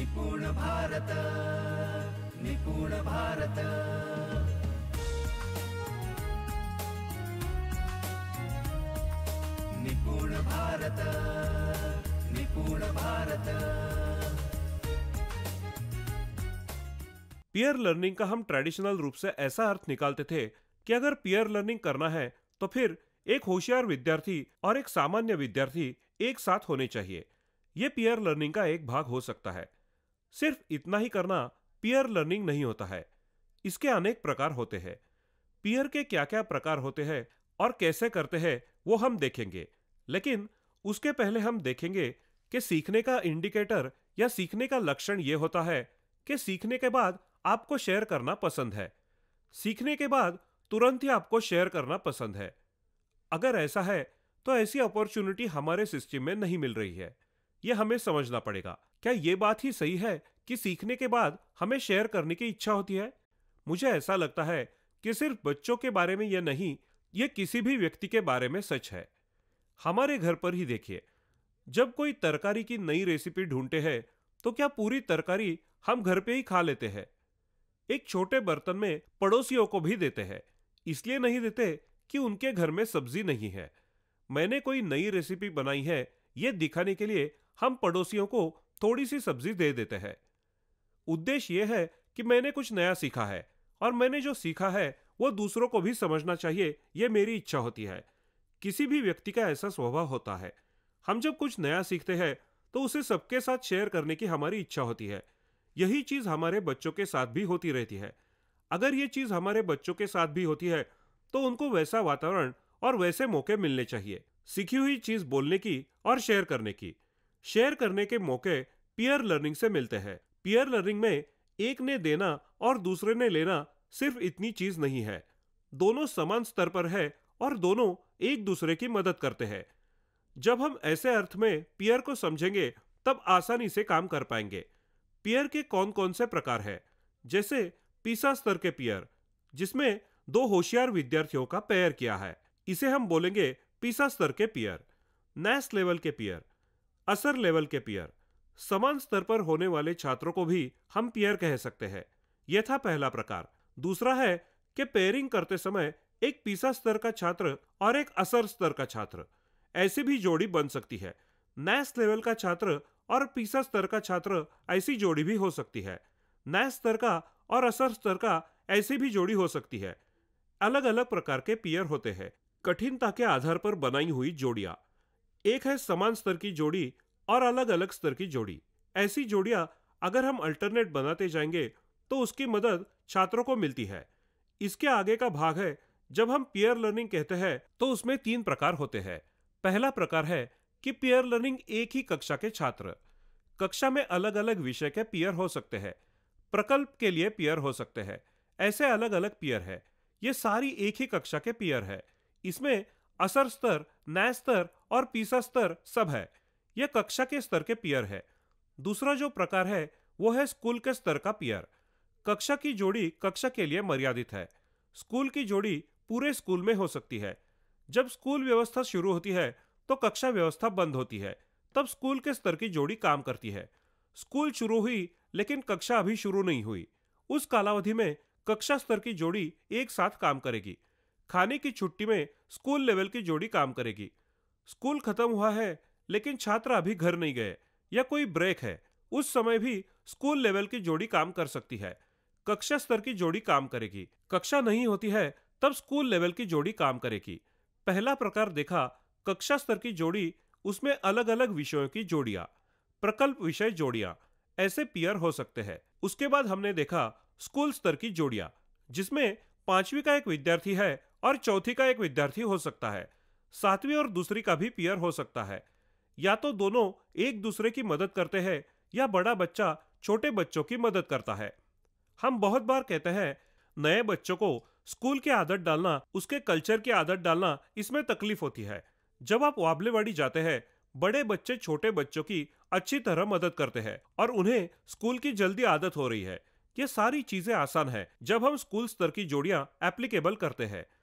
निपुण भारत, निपुण भारत। निपुण भारत, निपुण भारत। पीयर लर्निंग का हम ट्रेडिशनल रूप से ऐसा अर्थ निकालते थे कि अगर पीयर लर्निंग करना है तो फिर एक होशियार विद्यार्थी और एक सामान्य विद्यार्थी एक साथ होने चाहिए। यह पीयर लर्निंग का एक भाग हो सकता है। सिर्फ इतना ही करना पीयर लर्निंग नहीं होता है, इसके अनेक प्रकार होते हैं। पीयर के क्या क्या प्रकार होते हैं और कैसे करते हैं वो हम देखेंगे, लेकिन उसके पहले हम देखेंगे कि सीखने का इंडिकेटर या सीखने का लक्षण ये होता है कि सीखने के बाद आपको शेयर करना पसंद है, सीखने के बाद तुरंत ही आपको शेयर करना पसंद है। अगर ऐसा है तो ऐसी अपॉर्चुनिटी हमारे सिस्टम में नहीं मिल रही है, यह हमें समझना पड़ेगा। क्या ये बात ही सही है कि सीखने के बाद हमें शेयर करने की इच्छा होती है? मुझे ऐसा लगता है कि सिर्फ बच्चों के बारे में यह नहीं, यह किसी भी व्यक्ति के बारे में सच है। हमारे घर पर ही देखिए, जब कोई तरकारी की नई रेसिपी ढूंढते हैं तो क्या पूरी तरकारी हम घर पे ही खा लेते हैं? एक छोटे बर्तन में पड़ोसियों को भी देते हैं। इसलिए नहीं देते कि उनके घर में सब्जी नहीं है। मैंने कोई नई रेसिपी बनाई है ये दिखाने के लिए हम पड़ोसियों को थोड़ी सी सब्जी दे देते हैं। उद्देश्य यह है कि मैंने कुछ नया सीखा है और मैंने जो सीखा है वो दूसरों को भी समझना चाहिए, यह मेरी इच्छा होती है। किसी भी व्यक्ति का ऐसा स्वभाव होता है। हम जब कुछ नया सीखते हैं तो उसे सबके साथ शेयर करने की हमारी इच्छा होती है। यही चीज हमारे बच्चों के साथ भी होती रहती है। अगर ये चीज हमारे बच्चों के साथ भी होती है तो उनको वैसा वातावरण और वैसे मौके मिलने चाहिए, सीखी हुई चीज बोलने की और शेयर करने की। शेयर करने के मौके पीयर लर्निंग से मिलते हैं। पीयर लर्निंग में एक ने देना और दूसरे ने लेना सिर्फ इतनी चीज नहीं है, दोनों समान स्तर पर है और दोनों एक दूसरे की मदद करते हैं। जब हम ऐसे अर्थ में पीयर को समझेंगे तब आसानी से काम कर पाएंगे। पीयर के कौन कौन से प्रकार है? जैसे पीसा स्तर के पीयर, जिसमें दो होशियार विद्यार्थियों का पेयर किया है, इसे हम बोलेंगे पीसा स्तर के पीयर। नेस्ट लेवल के पीयर, असर लेवल के पीयर, समान स्तर पर होने वाले छात्रों को भी हम पीयर कह सकते हैं। यह था पहला प्रकार। दूसरा है कि पेयरिंग करते समय एक पीसा स्तर का छात्र और एक असर स्तर का छात्र, ऐसी भी जोड़ी बन सकती है। नेस्ट लेवल का छात्र और पीसा स्तर का छात्र, ऐसी जोड़ी भी हो सकती है। नेस्ट स्तर का और असर स्तर का, ऐसी भी जोड़ी हो सकती है। अलग अलग प्रकार के पीयर होते हैं, कठिनता के आधार पर बनाई हुई जोड़ियां। एक है समान स्तर की जोड़ी और अलग अलग स्तर की जोड़ी। ऐसी जोड़ियां अगर हम अल्टरनेट बनाते जाएंगे तो उसकी मदद छात्रों को मिलती है। इसके आगे का भाग है, जब हम पीयर लर्निंग कहते हैं तो उसमें 3 प्रकार होते हैं। पहला प्रकार है कि पीयर लर्निंग एक ही कक्षा के छात्र, कक्षा में अलग अलग विषय के पीयर हो सकते हैं, प्रकल्प के लिए पीयर हो सकते हैं। ऐसे अलग अलग पीयर है। ये सारी एक ही कक्षा के पीयर है। इसमें असर स्तर, न्याय स्तर और पीसा स्तर सब है। यह कक्षा के स्तर के पीयर है। दूसरा जो प्रकार है वो है स्कूल के स्तर का पीयर। कक्षा की जोड़ी कक्षा के लिए मर्यादित है। स्कूल की जोड़ी पूरे स्कूल में हो सकती है। जब स्कूल व्यवस्था शुरू होती है तो कक्षा व्यवस्था बंद होती है, तब स्कूल के स्तर की जोड़ी काम करती है। स्कूल शुरू हुई लेकिन कक्षा अभी शुरू नहीं हुई, उस कालावधि में कक्षा स्तर की जोड़ी एक साथ काम करेगी। खाने की छुट्टी में स्कूल लेवल की जोड़ी काम करेगी। स्कूल खत्म हुआ है लेकिन छात्र अभी घर नहीं गए या कोई ब्रेक है, उस समय भी स्कूल लेवल की जोड़ी काम कर सकती है। कक्षा स्तर की जोड़ी काम करेगी। कक्षा नहीं होती है तब स्कूल लेवल की जोड़ी काम करेगी। पहला प्रकार देखा कक्षा स्तर की जोड़ी, उसमें अलग अलग विषयों की जोड़ियां, प्रकल्प विषय जोड़ियां, ऐसे पीयर हो सकते हैं। उसके बाद हमने देखा स्कूल स्तर की जोड़ियां, जिसमें 5वीं का एक विद्यार्थी है और चौथी का एक विद्यार्थी हो सकता है। 7वीं और दूसरी का भी पीयर हो सकता है। या तो दोनों एक दूसरे की मदद करते हैं या बड़ा बच्चा छोटे बच्चों की मदद करता है। हम बहुत बार कहते हैं नए बच्चों को स्कूल की आदत डालना, उसके कल्चर की आदत डालना, इसमें तकलीफ होती है। जब आप वाबलेवाड़ी जाते हैं, बड़े बच्चे छोटे बच्चों की अच्छी तरह मदद करते हैं और उन्हें स्कूल की जल्दी आदत हो रही है। ये सारी चीजें आसान है जब हम स्कूल स्तर की जोड़ियां एप्लीकेबल करते हैं।